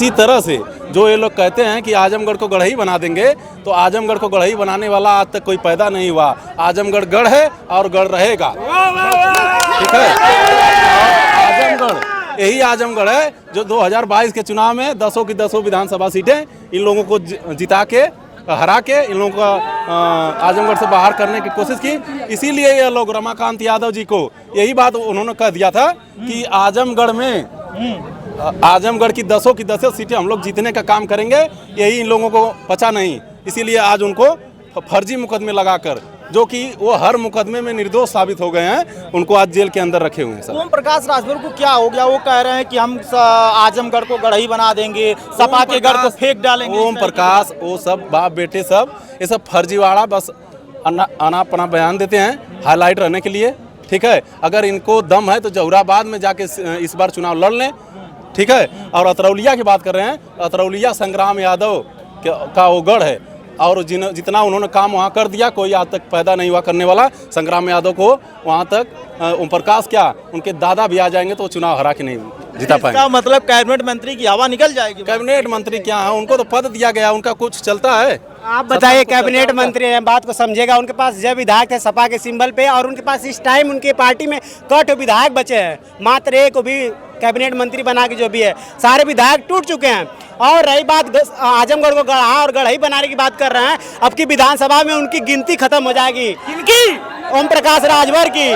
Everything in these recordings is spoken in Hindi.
इसी तरह से जो ये लोग कहते हैं कि आजमगढ़ को गढ़ ही बना देंगे, तो आजमगढ़ को गढ़ ही बनाने वाला आज तक कोई पैदा नहीं हुआ। आजमगढ़ गढ़ है और गढ़ रहेगा, ठीक है। आजमगढ़ यही आजमगढ़ है जो 2022 के चुनाव में 10 की 10 विधानसभा सीटें इन लोगों को जिता के, हरा के इन लोगों को आजमगढ़ से बाहर करने की कोशिश की। इसीलिए ये लोग रमाकांत यादव जी को यही बात उन्होंने कह दिया था कि आजमगढ़ में आजमगढ़ की 10 की 10 सीटें हम लोग जीतने का काम करेंगे। यही इन लोगों को पचा नहीं, इसीलिए आज उनको फर्जी मुकदमे लगाकर, जो कि वो हर मुकदमे में निर्दोष साबित हो गए हैं, उनको आज जेल के अंदर रखे हुए हैं। सर ओम प्रकाश राजभर को क्या हो गया? वो कह रहे हैं कि हम आजमगढ़ को गढ़ ही बना देंगे, सपा के गढ़ को फेंक डालेंगे। ओम प्रकाश, वो सब बाप बेटे सब ये सब फर्जीवाड़ा बस अनापना बयान देते हैं हाईलाइट रहने के लिए, ठीक है। अगर इनको दम है तो जहुराबाद में जाके इस बार चुनाव लड़ लें, ठीक है। और अतरौलिया की बात कर रहे हैं, अतरौलिया संग्राम यादव का वो गढ़ है, और जितना उन्होंने काम वहाँ कर दिया, कोई आज तक पैदा नहीं हुआ करने वाला। संग्राम यादव को वहाँ तक ओम प्रकाश क्या, उनके दादा भी आ जाएंगे तो चुनाव हरा के नहीं जिता पाएंगे। इसका मतलब कैबिनेट मंत्री की हवा निकल जाएगी। कैबिनेट मंत्री क्या है, उनको तो पद दिया गया, उनका कुछ चलता है? आप बताइए, कैबिनेट मंत्री है, बात को समझेगा। उनके पास जब विधायक थे सपा के सिंबल पे, और उनके पास इस टाइम उनकी पार्टी में कट विधायक बचे हैं, मात्र एक भी कैबिनेट मंत्री बना के जो भी है, सारे विधायक टूट चुके हैं। और रही बात आजमगढ़ को गढ़ा और गढ़ ही बनाने की बात कर रहे हैं, अब की विधानसभा में उनकी गिनती खत्म हो जाएगी। किनकी? ओम प्रकाश राजभर की।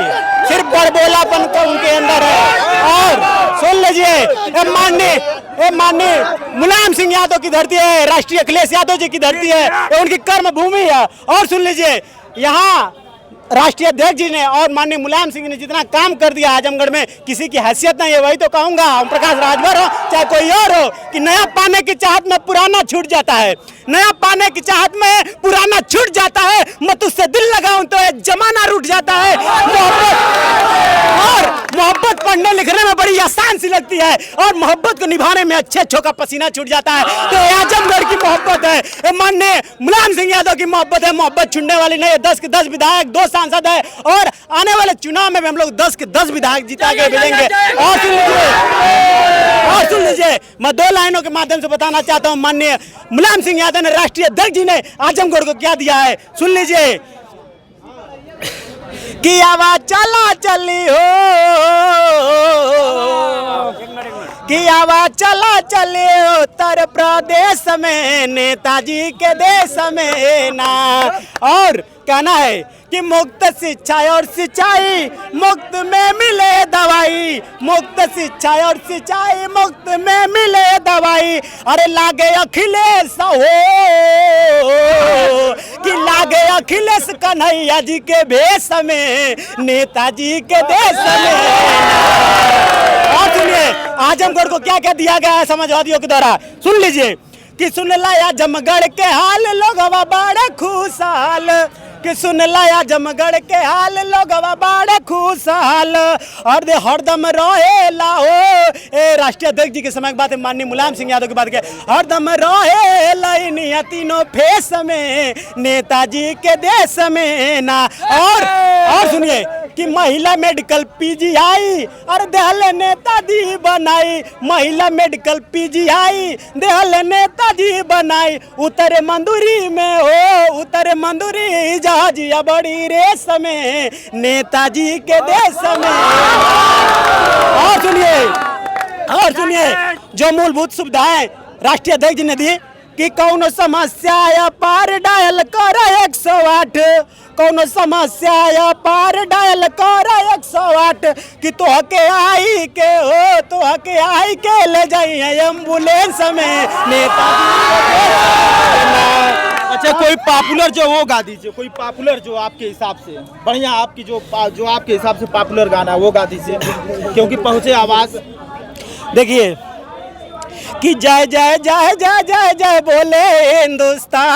सिर्फ बड़बोलापन का उनके अंदर है। और सुन लीजिए, माननीय मुलायम सिंह यादव की धरती है, राष्ट्रीय अखिलेश यादव जी की धरती है, ये उनकी कर्म भूमि है। और सुन लीजिए, यहाँ राष्ट्रीय अध्यक्ष जी ने और माननीय मुलायम सिंह ने जितना काम कर दिया आजमगढ़ में, किसी की हैसियत नहीं है। वही तो कहूंगा, ओम प्रकाश राजभर हो चाहे कोई और हो, कि नया पाने की चाहत में पुराना छूट जाता है, नया पाने की चाहत में पुराना छूट जाता है। मत उससे दिल लगाऊं तो ये जमाना रूठ जाता है। मोहब्बत पढ़ने लिखने में बड़ी आसान सी लगती है, और मोहब्बत को निभाने में अच्छे अच्छों का पसीना छूट जाता है। तो आजमगढ़ की मोहब्बत है, माननीय मुलायम सिंह यादव की मोहब्बत है। मोहब्बत छूटने वाली नहीं है। 10 के 10 विधायक, 2 सांसद है, और आने वाले चुनाव में भी हम लोग 10 के 10 विधायक जिता के भेजेंगे। और सुन लीजिए, मैं 2 लाइनों के माध्यम से बताना चाहता हूँ। माननीय मुलायम सिंह यादव ने, राष्ट्रीय अध्यक्ष जी ने आजमगढ़ को क्या दिया है, सुन लीजिए। कि आवाज चला चली हो, कि आवाज चला चले उत्तर प्रदेश में, नेताजी के देश में ना। और कहना है कि मुक्त शिक्षा और सिंचाई मुफ्त में मिले दवाई, मुक्त शिक्षा और सिंचाई मुफ्त में मिले दवाई। अरे लागे अखिलेश हो, कि लागे अखिलेश कन्हैया जी के भेष में, नेताजी के देश में। और सुनिए, आजमगढ़ को क्या क्या दिया गया है समाजवादियों के द्वारा, सुन लीजिए। कि सुन लाया जमगढ़ के हाल, लोग बड़े खुशहाल, कि सुन लाया जमगढ़ के हाल, लोग बड़े खुशहाल, और दे हरदम रहे लाओ। ए राष्ट्रीय अध्यक्ष जी के समय की बात है, माननीय मुलायम सिंह यादव की बात है। हरदम रहे लाइनिया तीनों फेस में, नेताजी के देश में ना। और सुनिए कि महिला मेडिकल पीजीआई, और देहल नेताजी बनाई, महिला मेडिकल पीजीआई देहल नेताजी बनाई। उतरे मंदुरी में हो, उतरे मंदुरी जहाजिया बड़ी रेस में, नेताजी के देश में। और सुनिए, जो मूलभूत सुविधाएं राष्ट्रीय अध्यक्ष जी ने दी, कि कौन समस्या पार डायल कर 108, कौन समस्या पार डायल कर 108, कि तोहके आई के हो, तोहके आई के ले जाइए एम्बुलेंस में, नेताजी। अच्छा, कोई पॉपुलर जो वो गा दीजिए, कोई पॉपुलर जो आपके हिसाब से बढ़िया, आपकी जो आपके हिसाब से पॉपुलर गाना वो गा दीजिए, क्योंकि पहुंचे आवाज। देखिए कि जय जय जय जय जय जय बोले हिंदुस्तान।